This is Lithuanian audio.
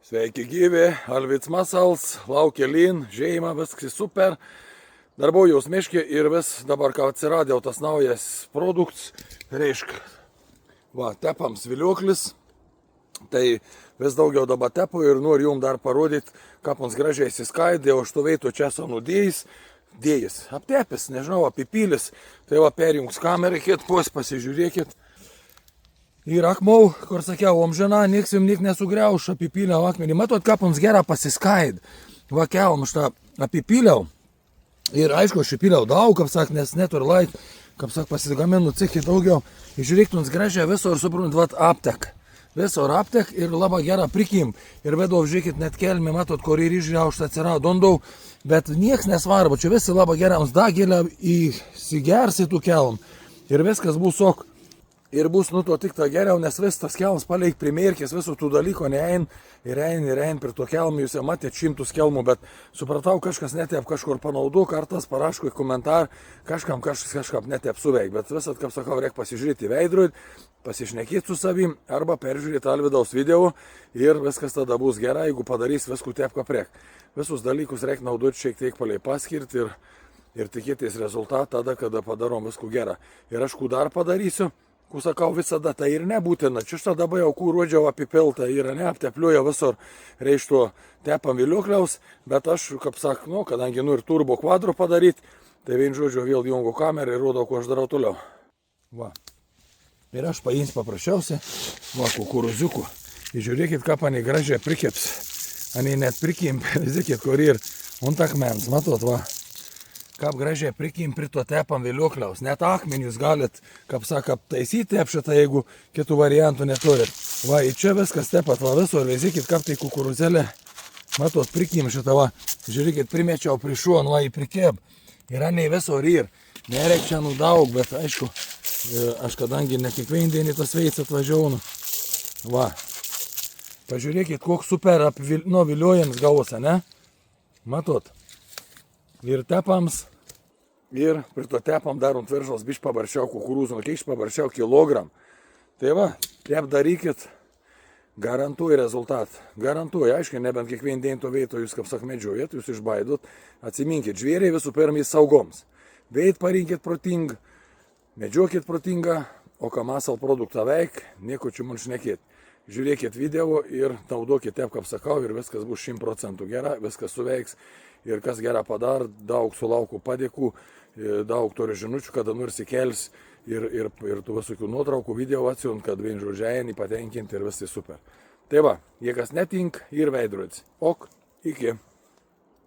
Sveiki gyvi, Alvits Masals, laukia lyn, žeima, viskas super. Darbojaus miške ir vis dabar, ką atsiradė tas naujas produkts, reiškia, va, tepams vilioklis. Tai vis daugiau dabar tepu ir noriu jums dar parodyti, kaip mums gražiai įsiskaidė, o štovėtų čia sunudėjus, aptepęs, nežinau, apipylis. Tai va, perjungs kamerą, pasižiūrėkit. Ir akmau, kur sakiau, omžina, nieks jums niek nesugriauš, apipyliau akmenį. Matot, kaip mums gerą pasiskaid. Va, kelm šitą apipyliau. Ir aišku, aš įpyliau daug, kaip sak, nes neturi laik, kaip sak, pasigaminu cikį daugiau. Ir žiūrėkit, mums gražiai viso ir suprant, va, aptek. Viso ir aptek ir labai gerą prikim. Ir vedau, žiūrėkit, net kelmė, matot, kur ir išriaušta atsirado, dondau. Bet nieks nesvarbu, čia visi labai gerą, mums dagėlę įsigersi tų kelm. Ir viskas bus ok. Ir bus nu to tik ta geriau, nes vis tas kelmas paleik primėrkės, visų tų dalykų neein prie to kelmų, jūs jau matėte 100 kelmų, bet supratau, kažkas netep kažkur panaudu, kartas paraško į komentarą, kažkam netep suveik, bet visat, kaip sakau, reikia pasižiūrėti veidrodį, pasišnekėti su savim, arba peržiūrėti Alvidaus video ir viskas tada bus gerai, jeigu padarys viskų tep kaprek. Visus dalykus reikia naudoti šiek tiek palei paskirti ir tikėtis rezultatą tada, kada padarom viskų gerą. Ir aš dar padarysiu. Sakau, visada tai ir nebūtina. Čia šitą jau kūruodžiau apipiltą ir neaptepliuoja visur reištų tepam viliokliaus, bet aš, kaip sak, nu, kadangi ir turbo kvadro padaryti, tai vien žodžiu vėl jungu kamerą ir rodau, ko aš darau toliau. Va. Ir aš paimsiu paprasčiausiai, va, kukuruziukų. Ir žiūrėkit, ką panai gražiai prikeps. Anai net prikim, žiūrėkit, kur ir ant akmens, matot, va. Kaip gražiai prikim prie to tepam viliokliaus. Net akmenys galit, kaip saka, taisyti šitą, jeigu kitų variantų neturit. Va, ir čia viskas tepat, va, visur, vėzikit, kaip tai kukurūzelė. Matot, prikim šitą, va, žiūrėkit, primečiau prišuon, va, į prikėb. Ir aniai visur ir. Nereik čia daug, bet aišku, aš kadangi ne kiekvieną dieną tas veids atvažiaunu. Va, pažiūrėkit, koks super viliojams gausa, ne? Matot. Ir tepams, ir prie to tepam darom tviršos biš pabaršiau kukurūzų, kiek pabaršiau kilogram. Tai va, tep darykit, garantuoju rezultatą. Garantuoju, aiškiai, nebent kiekvien dieną to veito jūs, kaip sak, medžiojat, jūs išbaidot, atsiminkit, žvėriai visų pirma į saugoms. Veit parinkit protingą, medžiokit protingą, o ką masal produktą veik, nieko čia man šnekėt. Žiūrėkit video ir naudokit tep, kaip sakau, ir viskas bus 100% gera, viskas suveiks. Ir kas gerą padar, daug sulauku padėkų, daug turi žinučių, kada nors įkels ir tų visokių nuotraukų video atsiunt, kad vien žodžiai patenkinti ir visai super. Tai va, jei kas netink ir veidrodis. Ok, iki.